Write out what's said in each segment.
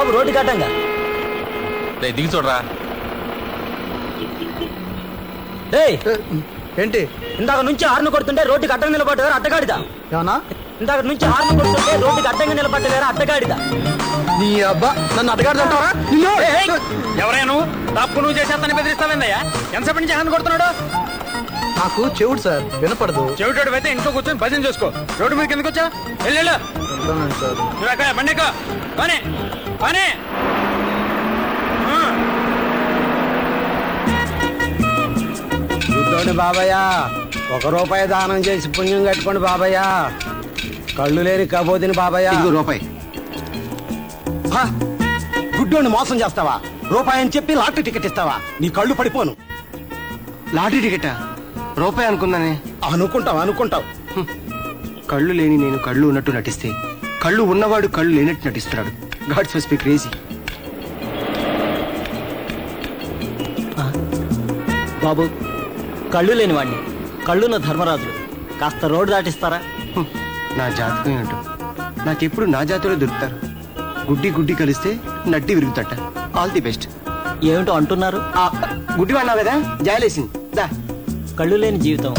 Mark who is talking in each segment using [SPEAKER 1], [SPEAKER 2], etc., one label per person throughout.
[SPEAKER 1] బాబు road కట్టంగా
[SPEAKER 2] దిగి చూడరా.
[SPEAKER 1] ఏంటి ఇందాక నుంచి హార్న్ కొడుతుంటే రోడ్డుకి అడ్డంగా నిలబడ్డారు అడ్డగాడిదా? ఏమన్నా ఇందాక నుంచి హార్న్ కొడుతుంటే రోడ్డుకి అడ్డంగా నిలబడ్డారు అడ్డగాడిదా? నీ అబ్బా నన్ను అడ్డగాడుతుంటావా?
[SPEAKER 2] ఎవరైనా నువ్వు తప్పు నువ్వు చేసేస్తాను బెదిరిస్తావేందయ్యా? ఎంతసేపు నుంచి హార్న్ కొడుతున్నాడు?
[SPEAKER 1] నాకు చెవుడు సార్ వినపడదు.
[SPEAKER 2] చెవిటోడు అయితే ఇంట్లో కూర్చొని భజన చేసుకో. రోడ్డు మీద కిందకు వచ్చా వెళ్ళు. నువ్వు ఎక్కడ బండి ఎక్కువ పని పని.
[SPEAKER 3] చూడండి బాబయ్య, 1 రూపాయి దానం చేసి పుణ్యం కట్టుకోండి బాబయ్య. కళ్ళు లేని కబోదిని బాబయ్య.
[SPEAKER 4] రూపాయి
[SPEAKER 3] గుడ్డోని మోసం చేస్తావా? రూపాయి అని చెప్పి లాటరీ టికెట్ ఇస్తావా? నీ కళ్ళు పడిపోను.
[SPEAKER 4] లాటరీ టికెటా? రూపాయి అనుకున్నానే.
[SPEAKER 3] అనుకుంటావు.
[SPEAKER 4] కళ్ళు లేని నేను కళ్ళు ఉన్నట్టు నటిస్తే కళ్ళు ఉన్నవాడు కళ్ళు లేనట్టు నటిస్తున్నాడు. Gods must be crazy.
[SPEAKER 1] బాబు కళ్ళు లేనివాడిని, కళ్ళున్న ధర్మరాజులు, కాస్త రోడ్డు దాటిస్తారా?
[SPEAKER 4] నా జాతకం ఏంటో, నాకెప్పుడు నా జాతిలో దొరుకుతారు. గుడ్డి కలిస్తే నడ్డి విరుగుతట. All the best.
[SPEAKER 1] ఏమిటో అంటున్నారు?
[SPEAKER 4] గుడ్డి అన్నావు కదా, జాలేసింది. దా.
[SPEAKER 1] కళ్ళు లేని జీవితం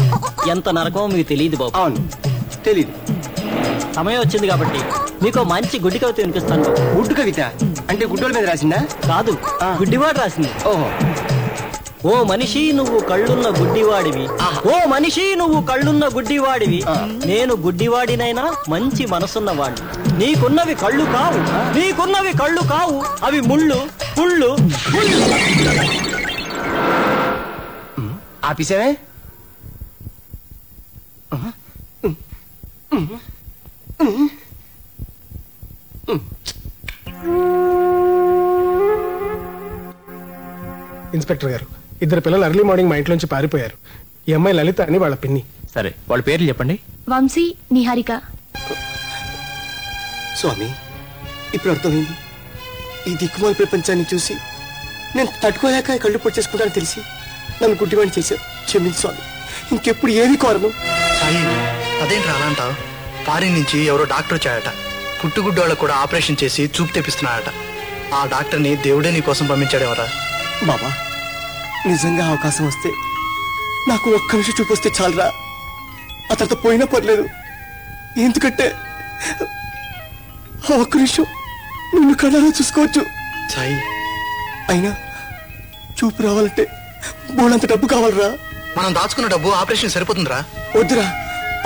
[SPEAKER 1] ఎంత నరకమో మీకు తెలియదు బాబు.
[SPEAKER 4] అవును తెలీదు.
[SPEAKER 1] సమయం వచ్చింది కాబట్టి మీకు మంచి గుడ్డి కవిత వినిపిస్తాను.
[SPEAKER 4] గుడ్డు కవిత అంటే గుడ్డోల మీద రాసిందా?
[SPEAKER 1] కాదు, గుడ్డివాడు రాసింది.
[SPEAKER 4] ఓహో.
[SPEAKER 1] ఓ మనిషి నువ్వు కళ్ళున్న గుడ్డివాడివి, ఓ మనిషి నువ్వు కళ్ళున్న గుడ్డివాడివి, నేను గుడ్డివాడినైనా మంచి మనసున్నవాడిని. నీకున్నవి కళ్ళు కావు, నీకున్నవి కళ్ళు కావు, అవి ముళ్ళు పుళ్ళు.
[SPEAKER 4] ఆపిసావే?
[SPEAKER 5] ఇన్స్పెక్టర్ గారు, 2 పిల్లలు ఎర్లీ మార్నింగ్ మా ఇంట్లోంచి పారిపోయారు. ఈ అమ్మాయి లలిత అని వాళ్ళ పిన్ని.
[SPEAKER 2] సరే వాళ్ళ పేర్లు చెప్పండి.
[SPEAKER 6] వంశీ, నిహారిక.
[SPEAKER 4] స్వామి, ఇప్పుడు అర్థమైంది. ఈ దిక్కుమాల ప్రపంచాన్ని చూసి నేను తట్టుకోలేక కళ్ళు పొచ్చేసుకుంటానని తెలిసి నన్ను గుడ్డివాణి చేశారు. క్షమించు స్వామి, ఇంకెప్పుడు ఏమీ కోరను.
[SPEAKER 7] సాయి, అదేంటి రానంటావు? ఫారిన్ నుంచి ఎవరో డాక్టర్ వచ్చాడట. పుట్టుగుడ్డోళ్ళకు కూడా ఆపరేషన్ చేసి చూపు తెప్పిస్తున్నాడట. ఆ డాక్టర్ని దేవుడే నీ కోసం పంపించాడేవరా?
[SPEAKER 4] బాబా, నిజంగా అవకాశం వస్తే నాకు ఒక్క నిమిషం చూపొస్తే చాలరా. అతనితో పోయినా పర్లేదు, ఎందుకంటే ఆ ఒక్క నిమిషం నిన్ను కళ్ళలో చూసుకోవచ్చు.
[SPEAKER 7] సాయి,
[SPEAKER 4] అయినా చూపు రావాలంటే బోలంత డబ్బు కావాలరా.
[SPEAKER 7] మనం దాచుకున్న డబ్బు ఆపరేషన్ సరిపోతుందిరా.
[SPEAKER 4] వద్దురా,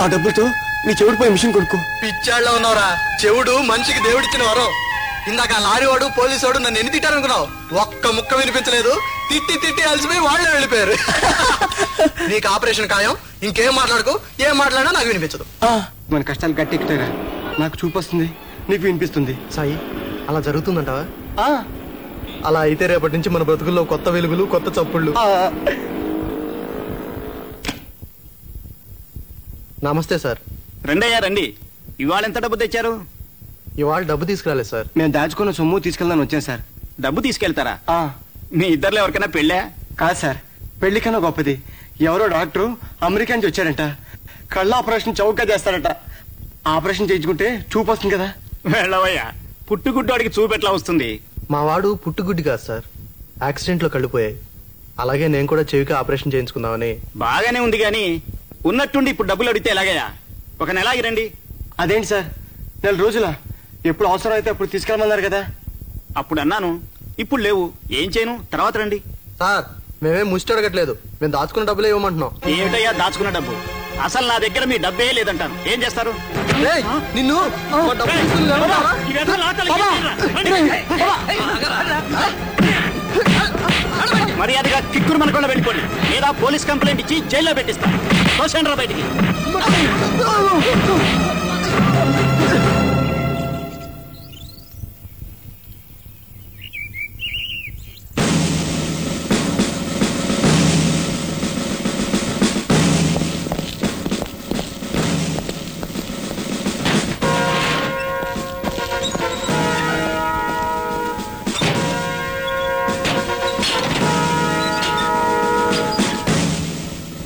[SPEAKER 4] ఆ డబ్బులతో నీ చెవుడిపై మిషన్ కొనుక్కో.
[SPEAKER 7] పిచ్చాళ్ళ ఉన్నావురా. చెవుడు మనిషికి దేవుడిచ్చిన వరం. ఇందాక లారీ వాడు పోలీసు వాడు నన్ను ఎన్ని తిట్టారనుకున్నావు? ఒక్క ముక్క వినిపించలేదు. తిట్టి అలసిపోయి వాళ్ళే వెళ్ళిపోయారు. నీకు ఆపరేషన్ ఖాయం. ఇంకేం మాట్లాడుకో, ఏం మాట్లాడినా నాకు వినిపించదు.
[SPEAKER 4] మన కష్టాలు గట్టెక్కుతాయిరా. నాకు చూపు వస్తుంది, నీకు వినిపిస్తుంది.
[SPEAKER 7] సాయి, అలా జరుగుతుందంటావా? అలా అయితే రేపటి నుంచి మన బ్రతుకుల్లో కొత్త వెలుగులు, కొత్త చప్పుళ్ళు. నమస్తే సార్.
[SPEAKER 2] రెండయ్యా రండి. ఇవాళ ఎంత డబ్బు తెచ్చారు?
[SPEAKER 7] ఇవాళ డబ్బు తీసుకురాలేదు సార్.
[SPEAKER 4] మేము దాచుకున్న సొమ్ము తీసుకెళ్దాని వచ్చాం సార్.
[SPEAKER 2] డబ్బు తీసుకెళ్తారా? మీ ఇద్దరులో ఎవరికైనా పెళ్ళా?
[SPEAKER 4] కాదు సార్, పెళ్లి కన్నా గొప్పది. ఎవరో డాక్టరు అమెరికా నుంచి వచ్చారంట. కళ్ళ ఆపరేషన్ చౌకగా చేస్తారట. ఆపరేషన్ చేయించుకుంటే చూపు వస్తుంది కదా.
[SPEAKER 2] వెళ్ళవయ్యా, పుట్టుగుడ్డోడికి చూపు ఎట్లా వస్తుంది?
[SPEAKER 7] మా వాడు పుట్టుగుడ్డి కాదు సార్, యాక్సిడెంట్ లో కళ్ళిపోయాయి. అలాగే నేను కూడా చెవికి ఆపరేషన్ చేయించుకుందామని.
[SPEAKER 2] బాగానే ఉంది గాని ఉన్నట్టుండి ఇప్పుడు డబ్బులు అడిగితే ఎలాగయ్యా? ఒక నెల ఆగిరండి.
[SPEAKER 4] అదేంటి సార్, 4 రోజులా? ఎప్పుడు అవసరం అయితే అప్పుడు తీసుకెళ్ళమన్నారు కదా.
[SPEAKER 2] అప్పుడు అన్నాను, ఇప్పుడు లేవు. ఏం చేయను, తర్వాత రండి.
[SPEAKER 7] సార్, మేమేం ముష్టి అడగట్లేదు, మేము దాచుకున్న డబ్బులే ఇవ్వమంటున్నాం.
[SPEAKER 2] ఏమిటయ్యా దాచుకున్న డబ్బు? అసలు నా దగ్గర మీ డబ్బే లేదంటాను. ఏం చేస్తారు?
[SPEAKER 7] నిన్ను
[SPEAKER 2] మర్యాదగా కిక్కురు మనకుండా వెళ్ళిపోండి, లేదా పోలీస్ కంప్లైంట్ ఇచ్చి జైల్లో పెట్టిస్తా. తోసండ్రా బయటికి.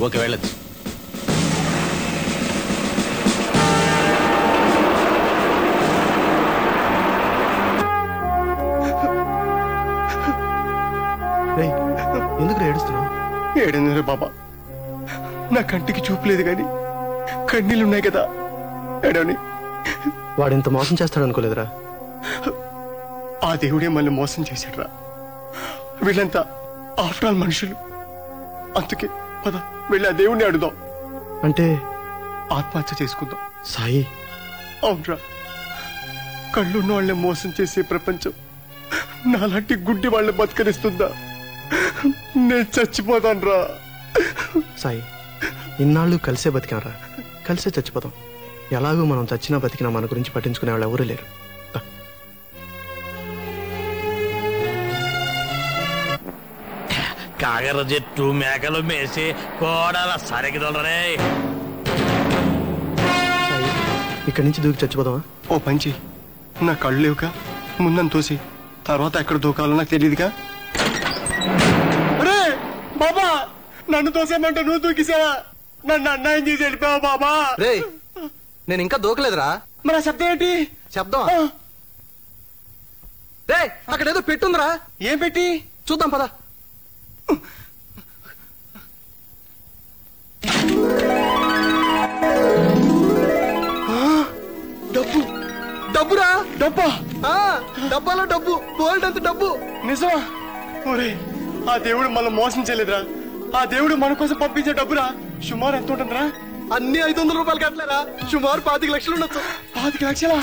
[SPEAKER 2] ఓకే, వెళ్ళచ్చు.
[SPEAKER 4] ఏడన్నర బాబా, నా కంటికి చూపు లేదు గాని కన్నీళ్ళున్నాయి కదా ఏడవని.
[SPEAKER 6] వాడింత మోసం చేస్తాడు అనుకోలేదురా.
[SPEAKER 4] ఆ దేవుడే మళ్ళీ మోసం చేశాడురా. వీళ్ళంతా ఆఫ్టర్ ఆల్ మనుషులు. అందుకే పద వెళ్ళి ఆ దేవుణ్ణి అడుగుదాం.
[SPEAKER 6] అంటే
[SPEAKER 4] ఆత్మహత్య చేసుకుందాం.
[SPEAKER 6] సాయి,
[SPEAKER 4] అవునరా, కళ్ళున్న వాళ్ళని మోసం చేసే ప్రపంచం నాలాంటి గుడ్డి వాళ్ళని బతకరిస్తుందా? నేను చచ్చిపోతాను రా.
[SPEAKER 6] సాయి, ఇన్నాళ్ళు కలిసే బతికాంరా, కలిసే చచ్చిపోతాం. ఎలాగో మనం చచ్చినా బతికినా మన గురించి పట్టించుకునే వాళ్ళు ఎవరూ లేరు.
[SPEAKER 8] కాగర చెట్టు మేకలు మేసి కోడల సరిగిదొలరే.
[SPEAKER 6] సాయి, ఇక్కడి నుంచి దూకి చచ్చిపోదామా?
[SPEAKER 4] ఓ పంచి, నా కళ్ళు లేవుగా, ముందని తోసి తర్వాత ఎక్కడ దూకాలో నాకు తెలియదుగా. అరే బాబా, నన్ను తోసేమంటే నువ్వు దూకిసావా? నన్ను అన్యాయం చేసి వెళ్ళిపోయావా బాబా?
[SPEAKER 7] రే, నేను ఇంకా దూకలేదురా.
[SPEAKER 4] మరి ఆ శబ్దం ఏంటి?
[SPEAKER 7] శబ్దం రే, అక్కడ ఏదో పెట్టుందిరా.
[SPEAKER 4] ఏం పెట్టి?
[SPEAKER 7] చూద్దాం పద. డబ్బు, డబ్బురా.
[SPEAKER 4] డబ్బా?
[SPEAKER 7] డబ్బాలో డబ్బు, గోల్డ్ అంత డబ్బు.
[SPEAKER 4] నిజమా? ఒరే, ఆ దేవుడు మనం మోసం చేయలేదురా. ఆ దేవుడు మన కోసం పంపించే డబ్బురా. సుమారు ఎంత ఉంటుందిరా?
[SPEAKER 7] అన్ని 500 రూపాయలు కట్టలేరా, సుమారు 25 లక్షలు ఉండొచ్చు.
[SPEAKER 4] 25 లక్షలా?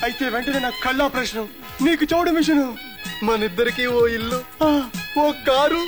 [SPEAKER 4] అయితే వెంటనే నాకు కళ్ళు ఆపరేషన్, నీకు చౌడు మిషన్,
[SPEAKER 7] మన ఇద్దరికి ఓ ఇల్లు, ఓ కారు,